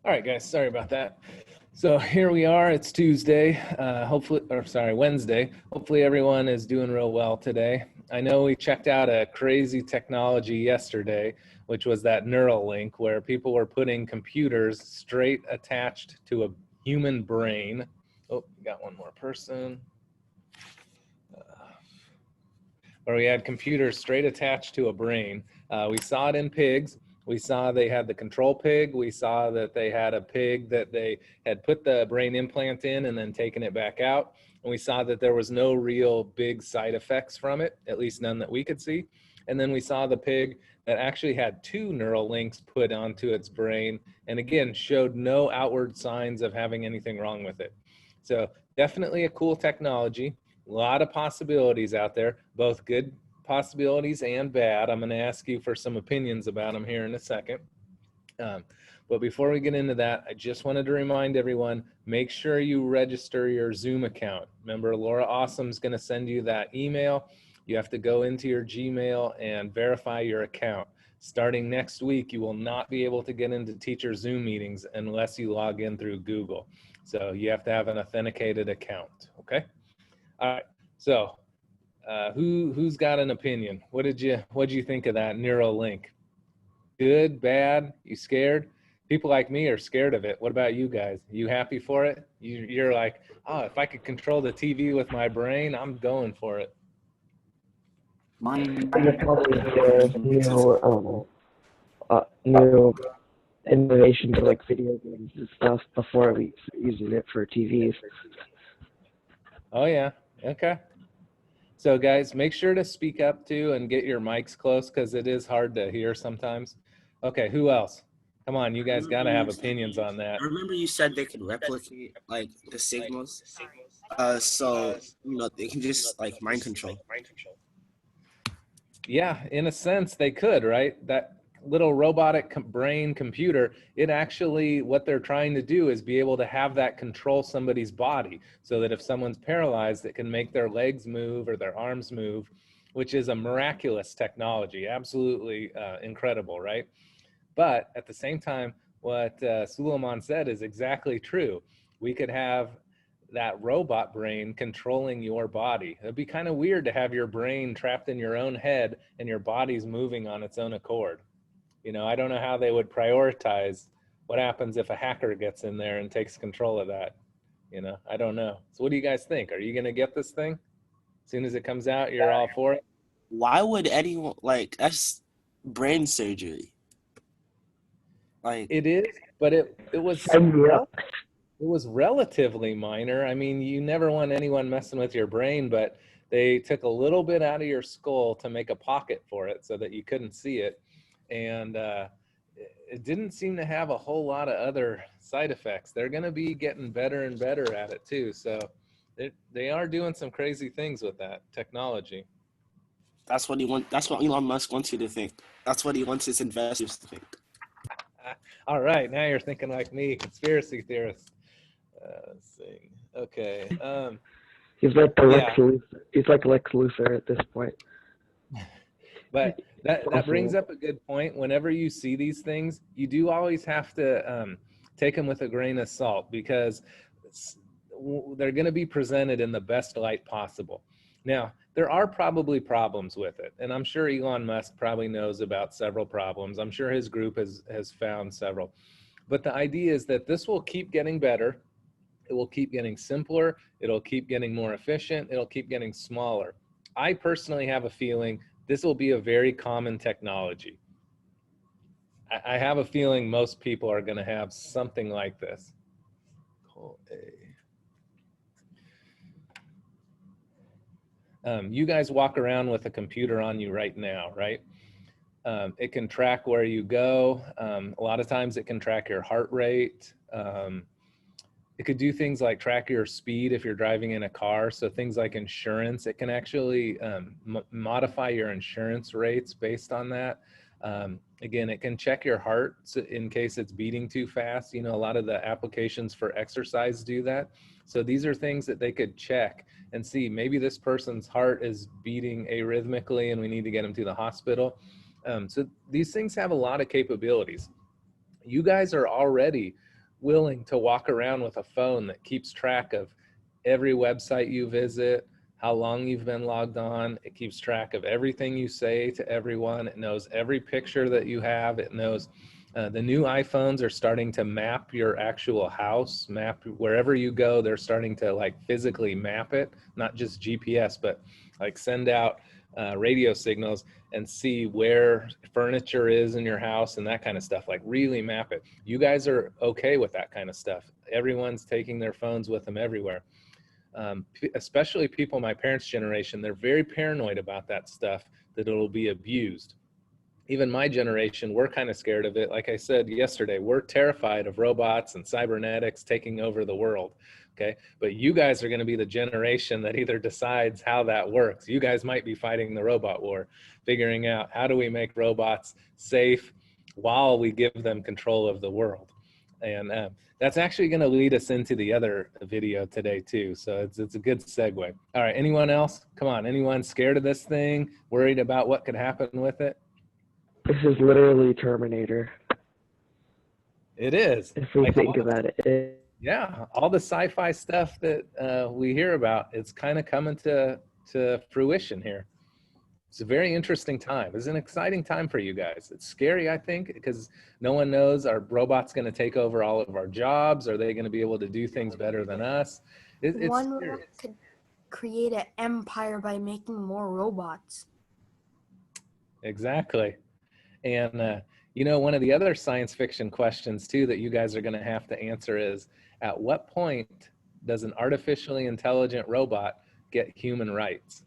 All right, guys, sorry about that. So here we are, it's Tuesday, Wednesday. Hopefully everyone is doing real well today. I know we checked out a crazy technology yesterday, which was that Neuralink, where people were putting computers straight attached to a human brain. Oh, we got one more person. Where we had computers straight attached to a brain. We saw it in pigs. We saw they had the control pig. We saw that they had a pig that they had put the brain implant in and then taken it back out. And we saw that there was no real big side effects from it, at least none that we could see. And then we saw the pig that actually had 2 neural links put onto its brain, and again, showed no outward signs of having anything wrong with it. So definitely a cool technology. A lot of possibilities out there, both good possibilities and bad. I'm going to ask you for some opinions about them here in a second. But before we get into that, I just wanted to remind everyone, make sure you register your Zoom account. Remember, Laura Awesome's going to send you that email. You have to go into your Gmail and verify your account. Starting next week, you will not be able to get into teacher Zoom meetings unless you log in through Google. So you have to have an authenticated account, okay? All right, so who's got an opinion? What did you think of that Neuralink? Good, bad? You scared? People like me are scared of it. What about you guys? You happy for it? You're like, oh, if I could control the TV with my brain, I'm going for it. Mine And there's probably new innovation to like video games and stuff before we using it for TVs. Oh yeah, okay. So guys, make sure to speak up too and get your mics close because it is hard to hear sometimes. Okay, who else? Come on, you guys got to have opinions on that. I remember you said they could replicate like the signals. So they can just like mind control. Yeah, in a sense they could, right? That little robotic brain computer, it actually, what they're trying to do is be able to have that control somebody's body so that if someone's paralyzed, it can make their legs move or their arms move, which is a miraculous technology, absolutely incredible, right? But at the same time, what Suleiman said is exactly true. We could have that robot brain controlling your body. It'd be kind of weird to have your brain trapped in your own head and your body's moving on its own accord. I don't know how they would prioritize what happens if a hacker gets in there and takes control of that. I don't know. So what do you guys think? Are you going to get this thing? As soon as it comes out, you're all for it? Why would anyone that's brain surgery? Like it is, but it was relatively minor. I mean, you never want anyone messing with your brain, but they took a little bit out of your skull to make a pocket for it so that you couldn't see it. And it didn't seem to have a whole lot of other side effects. They're going to be getting better and better at it too. So they are doing some crazy things with that technology. that's what Elon Musk wants you to think. That's what he wants his investors to think. All right, now you're thinking like me, conspiracy theorist. Let's see. Okay. He's like the Lex Luthor. He's like Lex Luthor at this point. But that brings up a good point. Whenever you see these things, you do always have to take them with a grain of salt because they're going to be presented in the best light possible. Now, there are probably problems with it, and I'm sure Elon Musk probably knows about several problems. I'm sure his group has found several. But the idea is that this will keep getting better. It will keep getting simpler. It'll keep getting more efficient. It'll keep getting smaller. I personally have a feeling this will be a very common technology. I have a feeling most people are going to have something like this. You guys walk around with a computer on you right now, right? It can track where you go. A lot of times it can track your heart rate. It could do things like track your speed if you're driving in a car. So things like insurance, it can actually modify your insurance rates based on that. Again, it can check your heart in case it's beating too fast. A lot of the applications for exercise do that. So these are things that they could check and see, maybe this person's heart is beating arrhythmically and we need to get them to the hospital. So these things have a lot of capabilities. You guys are already willing to walk around with a phone that keeps track of every website you visit, how long you've been logged on. It keeps track of everything you say to everyone. It knows every picture that you have. It knows the new iPhones are starting to map your actual house, map wherever you go. They're starting to like physically map it, not just GPS, but like send out radio signals and see where furniture is in your house and that kind of stuff, like really map it. You guys are okay with that kind of stuff. Everyone's taking their phones with them everywhere. Especially people my parents' generation, they're very paranoid about that stuff, that it'll be abused. Even my generation, we're kind of scared of it. Like I said yesterday, we're terrified of robots and cybernetics taking over the world. Okay, but you guys are going to be the generation that either decides how that works. You guys might be fighting the robot war, figuring out how do we make robots safe while we give them control of the world. And that's actually going to lead us into the other video today too. So it's a good segue. All right, anyone else? Come on, anyone scared of this thing? Worried about what could happen with it? This is literally Terminator. It is. If we Like think about it. Yeah, all the sci-fi stuff that we hear about, it's kind of coming to fruition here. It's a very interesting time. It's an exciting time for you guys. It's scary, I think, because no one knows, are robots going to take over all of our jobs? Are they going to be able to do things better than us? It's One scary. could create an empire by making more robots. Exactly. And you know, one of the other science fiction questions too that you guys are going to have to answer is, at what point does an artificially intelligent robot get human rights?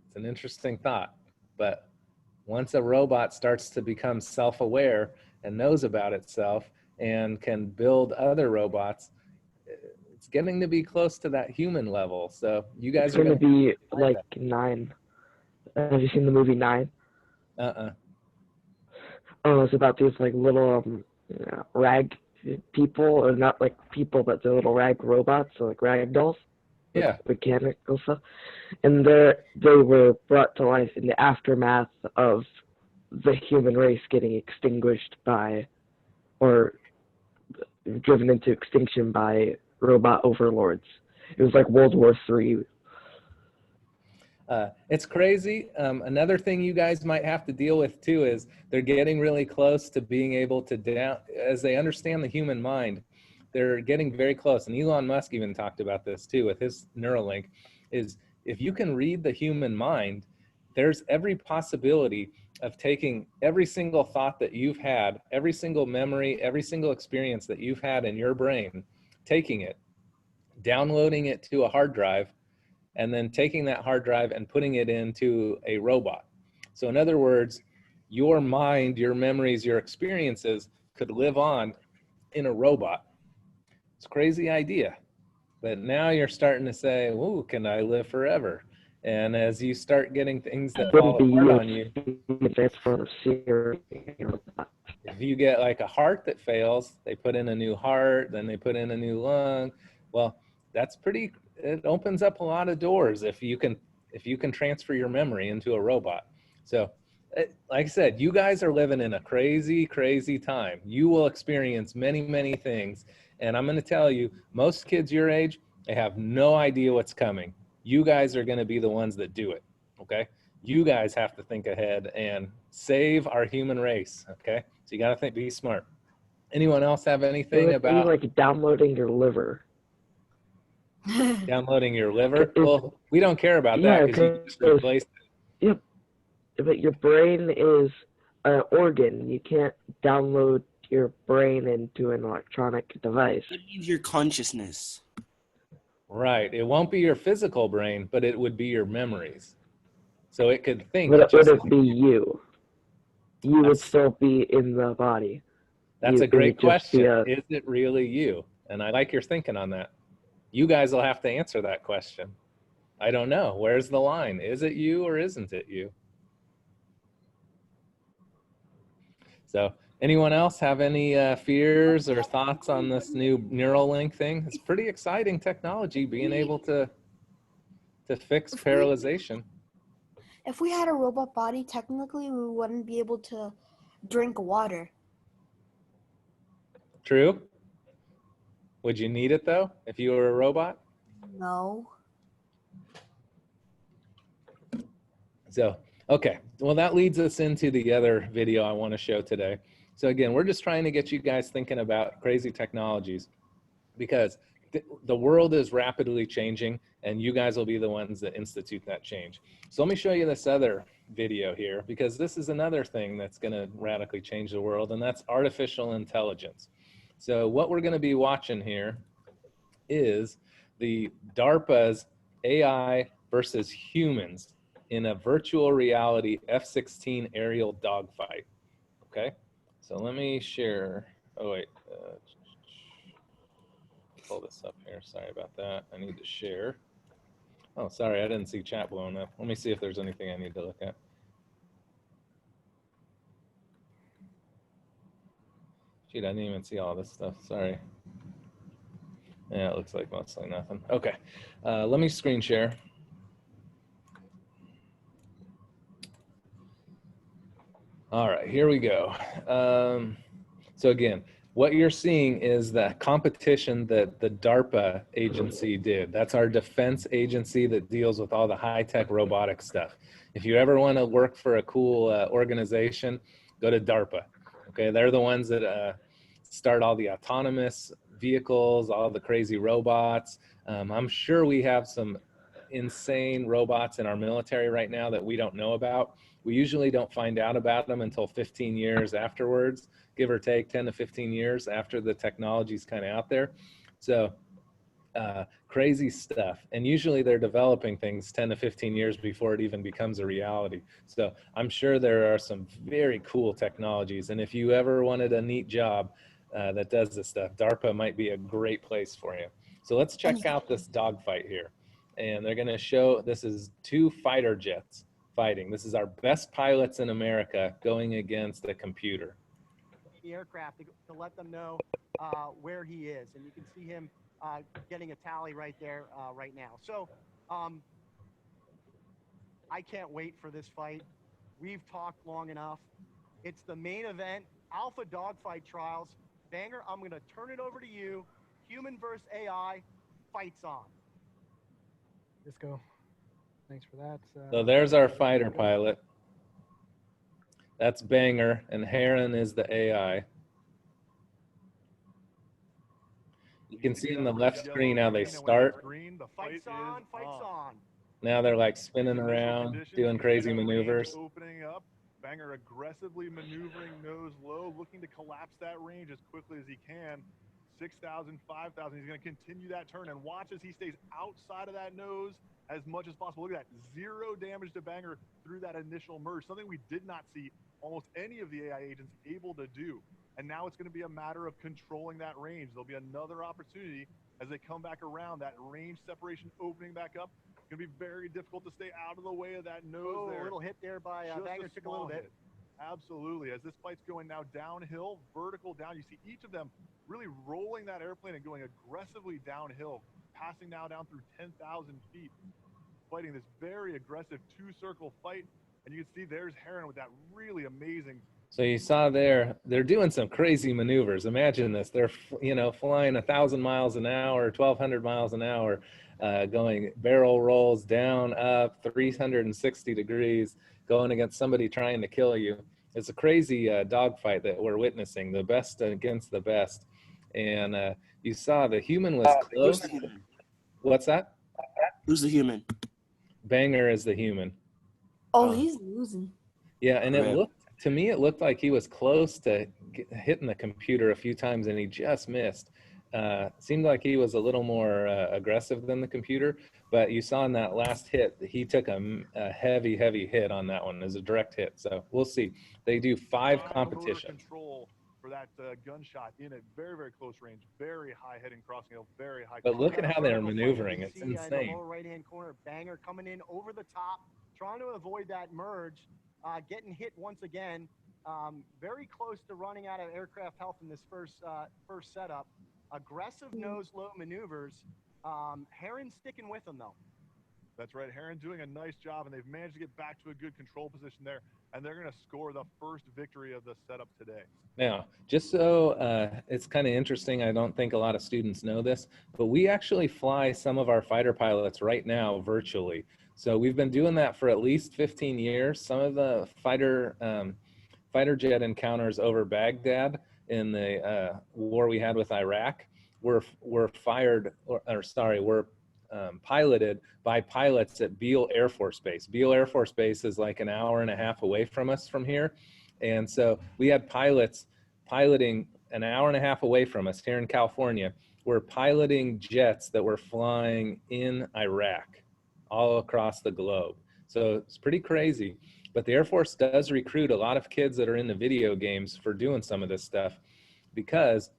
It's an interesting thought, but once a robot starts to become self-aware and knows about itself and can build other robots, it's getting to be close to that human level. So you guys It's are going to going be like 9. Have you seen the movie 9? Oh, it's about these like little rag people, or not like people, but they're little rag robots, so like rag dolls. Yeah. Mechanical stuff. And they were brought to life in the aftermath of the human race getting extinguished by, or driven into extinction by, robot overlords. It was like World War III. It's crazy. Another thing you guys might have to deal with too is they're getting really close to being able to as they understand the human mind, they're getting very close. And Elon Musk even talked about this too with his Neuralink, is if you can read the human mind, there's every possibility of taking every single thought that you've had, every single memory, every single experience that you've had in your brain, taking it, downloading it to a hard drive, and then taking that hard drive and putting it into a robot. So in other words, your mind, your memories, your experiences could live on in a robot. It's a crazy idea. But now you're starting to say, ooh, can I live forever? And as you start getting things that fall apart on you, if you get like a heart that fails, they put in a new heart, then they put in a new lung. Well, that's pretty, it opens up a lot of doors if you can transfer your memory into a robot. So like I said, you guys are living in a crazy, crazy time. You will experience many, many things. And I'm going to tell you, most kids your age, they have no idea what's coming. You guys are going to be the ones that do it. Okay. You guys have to think ahead and save our human race. Okay. So you got to think, be smart. Anyone else have anything about like downloading your liver? Downloading your liver? Well, we don't care about that because you just replace it. Yep. But your brain is an organ. You can't download your brain into an electronic device. It needs your consciousness. Right. It won't be your physical brain, but it would be your memories. So it could think. But it wouldn't be you. You would still be in the body. That's a great question. Is it really you? And I like your thinking on that. You guys will have to answer that question. I don't know. Where's the line? Is it you or isn't it you? So anyone else have any fears or thoughts on this new Neuralink thing? It's pretty exciting technology, being able to fix paralyzation. If we had a robot body, technically we wouldn't be able to drink water. True? Would you need it though if you were a robot? No. So, okay. Well, that leads us into the other video I want to show today. So again, we're just trying to get you guys thinking about crazy technologies because the world is rapidly changing and you guys will be the ones that institute that change. So let me show you this other video here because this is another thing that's going to radically change the world, and that's artificial intelligence. So what we're going to be watching here is the DARPA's AI versus humans in a virtual reality F-16 aerial dogfight. Okay, so let me share. Oh wait, pull this up here. Sorry about that. I need to share. Oh, sorry, I didn't see chat blowing up. Let me see if there's anything I need to look at. Shoot, I didn't even see all this stuff. Sorry. Yeah, it looks like mostly nothing. Okay, let me screen share. All right, here we go. So again, what you're seeing is the competition that the DARPA agency did. That's our defense agency that deals with all the high-tech robotic stuff. If you ever want to work for a cool organization, go to DARPA. Okay, they're the ones that start all the autonomous vehicles, all the crazy robots. I'm sure we have some insane robots in our military right now that we don't know about. We usually don't find out about them until 15 years afterwards, give or take 10 to 15 years after the technology's kind of out there. So crazy stuff. And usually they're developing things 10 to 15 years before it even becomes a reality. So I'm sure there are some very cool technologies. And if you ever wanted a neat job that does this stuff, DARPA might be a great place for you. So let's check out this dogfight here. And they're going to show, this is 2 fighter jets fighting. This is our best pilots in America going against a computer. The aircraft to let them know where he is, and you can see him getting a tally right there right now. So I can't wait for this fight. We've talked long enough. It's the main event, Alpha Dogfight Trials. Banger, I'm going to turn it over to you. Human versus AI, fights on. Disco, thanks for that. So there's our fighter pilot. That's Banger, and Heron is the AI. You can see in the left screen how they start. Fights on, fights on. Now they're like spinning around, doing crazy maneuvers. Opening up, Banger aggressively maneuvering nose low, looking to collapse that range as quickly as he can. 6,000, 5,000. He's going to continue that turn and watch as he stays outside of that nose as much as possible. Look at that, 0 damage to Banger through that initial merge, something we did not see almost any of the AI agents able to do. And now it's going to be a matter of controlling that range. There'll be another opportunity as they come back around, that range separation opening back up. It's going to be very difficult to stay out of the way of that nose there. A little hit there by Banger, took a little bit. Absolutely. As this fight's going now downhill, vertical down, you see each of them really rolling that airplane and going aggressively downhill, passing now down through 10,000 feet, fighting this very aggressive 2-circle fight. And you can see there's Heron with that really amazing. So you saw there, they're doing some crazy maneuvers. Imagine this, they're, you know, flying 1,000 miles an hour, 1,200 miles an hour, going barrel rolls down, up, 360 degrees, going against somebody trying to kill you. It's a crazy dogfight that we're witnessing, the best against the best. And you saw the human was close. What's that? Who's the human? Banger is the human. Oh, he's losing. Yeah, and it Right. looked, to me, it looked like he was close to hitting the computer a few times and he just missed. Seemed like he was a little more aggressive than the computer, but you saw in that last hit, he took a heavy, heavy hit on that one as a direct hit. So we'll see. They do 5 motor competitions. Control for that gunshot in a very, very close range, very high heading crossing hill, very high. But look at how they're Vertical fight. maneuvering. You It's see, in the insane. lower right-hand corner, Banger coming in over the top, trying to avoid that merge, getting hit once again. Very close to running out of aircraft health in this first setup. Aggressive nose-low maneuvers. Heron sticking with him, though. That's right. Heron doing a nice job, and they've managed to get back to a good control position there. and they're going to score the first victory of the setup today. Now, just so it's kind of interesting, I don't think a lot of students know this, but we actually fly some of our fighter pilots right now virtually. So we've been doing that for at least 15 years. Some of the fighter jet encounters over Baghdad in the war we had with Iraq were piloted by pilots at Beale Air Force Base. Beale Air Force Base is like an hour and a half away from us from here. And so we had pilots piloting an hour and a half away from us here in California. We're piloting jets that were flying in Iraq all across the globe. So it's pretty crazy. But the Air Force does recruit a lot of kids that are into video games for doing some of this stuff, because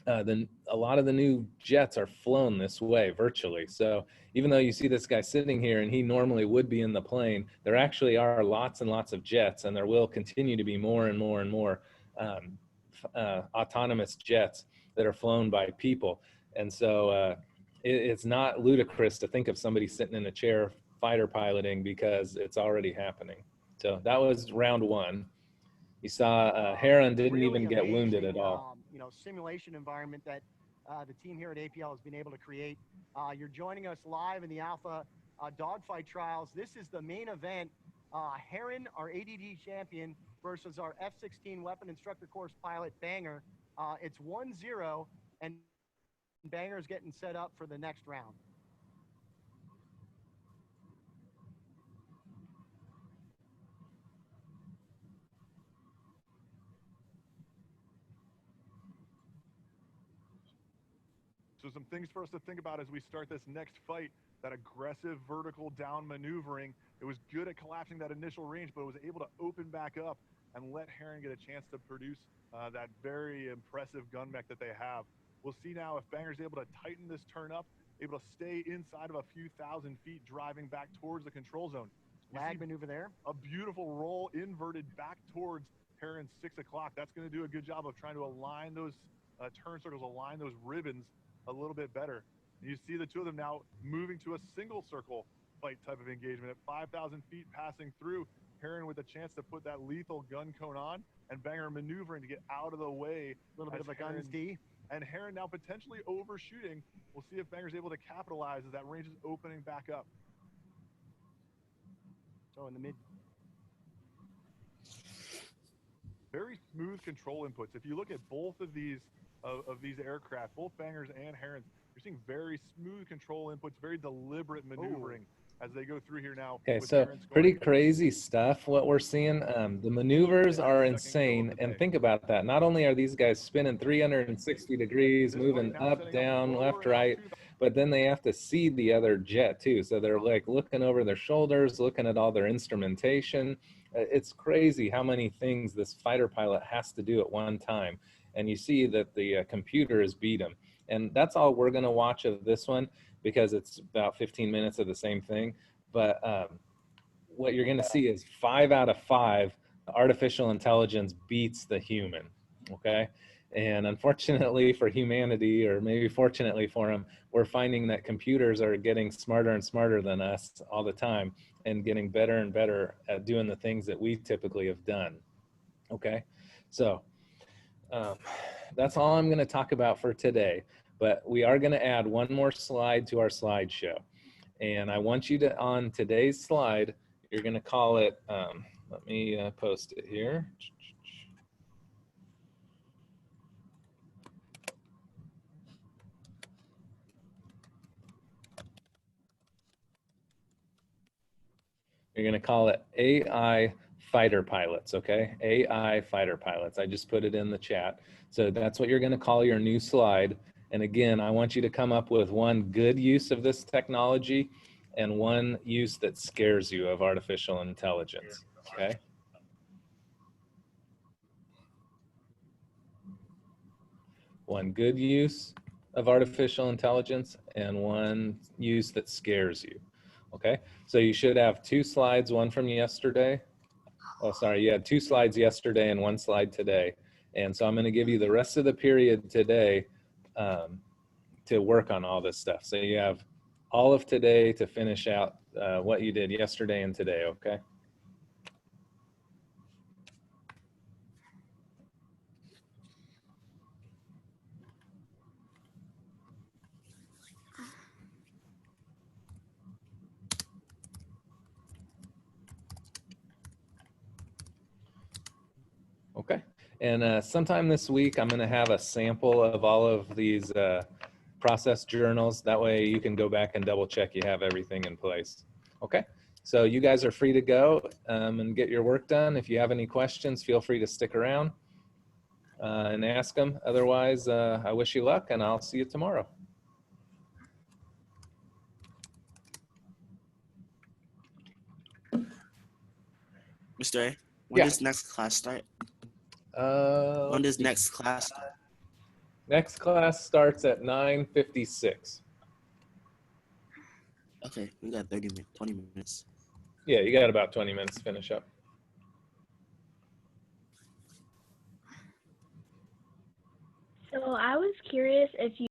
a lot of the new jets are flown this way virtually. So even though you see this guy sitting here and he normally would be in the plane, there actually are lots and lots of jets, and there will continue to be more and more and more autonomous jets that are flown by people. And so it's not ludicrous to think of somebody sitting in a chair fighter piloting, because it's already happening. So that was round one. You saw Heron didn't Really even get wounded at amazing, all. simulation environment that the team here at APL has been able to create. You're joining us live in the Alpha Dogfight Trials. This is the main event. Heron, our ADD champion, versus our F-16 Weapon Instructor Course pilot, Banger. It's 1-0, and Banger's getting set up for the next round. So some things for us to think about as we start this next fight. That aggressive vertical down maneuvering. It was good at collapsing that initial range, but it was able to open back up and let Heron get a chance to produce that very impressive gun mech that they have. We'll see now if Banger's able to tighten this turn up, able to stay inside of a few thousand feet, driving back towards the control zone. Lag maneuver there. A beautiful roll inverted back towards Heron's 6 o'clock. That's going to do a good job of trying to align those turn circles, align those ribbons a little bit better. And you see the two of them now moving to a single circle fight type of engagement at 5,000 feet, passing through. Heron with a chance to put that lethal gun cone on, and Banger maneuvering to get out of the way. A little bit of a guns D. And Heron now potentially overshooting. We'll see if Banger's able to capitalize as that range is opening back up. So in the mid. Very smooth control inputs. If you look at both of these aircraft, both Bangers and Herons, you're seeing very smooth control inputs, very deliberate maneuvering as they go through here now. Okay, so pretty crazy stuff what we're seeing. The maneuvers are insane, and think about that. Not only are these guys spinning 360 degrees, moving up, down, left, right, but then they have to see the other jet too. So they're like looking over their shoulders, looking at all their instrumentation. It's crazy how many things this fighter pilot has to do at one time. And you see that the computer has beat him. And that's all we're going to watch of this one, because it's about 15 minutes of the same thing. But what you're going to see is 5 out of 5, artificial intelligence beats the human, okay? And unfortunately for humanity, or maybe fortunately for them, we're finding that computers are getting smarter and smarter than us all the time, and getting better and better at doing the things that we typically have done, okay? So that's all I'm going to talk about for today, but we are going to add one more slide to our slideshow. And I want you to, on today's slide, you're going to call it, let me post it here. You're going to call it AI fighter pilots, okay? AI fighter pilots. I just put it in the chat. So that's what you're going to call your new slide. And again, I want you to come up with one good use of this technology and one use that scares you of artificial intelligence, okay? One good use of artificial intelligence and one use that scares you, okay? So you should have 2 slides, one from yesterday. Oh, sorry, you had 2 slides yesterday and 1 slide today. And so I'm going to give you the rest of the period today to work on all this stuff. So you have all of today to finish out what you did yesterday and today, okay? And sometime this week, I'm going to have a sample of all of these process journals. That way you can go back and double check you have everything in place. Okay, so you guys are free to go and get your work done. If you have any questions, feel free to stick around and ask them. Otherwise, I wish you luck and I'll see you tomorrow. Mr. A, when Yeah. does next class start? When When does next class start? Next class starts at 9:56. Okay, we got 20 minutes. Yeah, you got about 20 minutes to finish up. So I was curious if you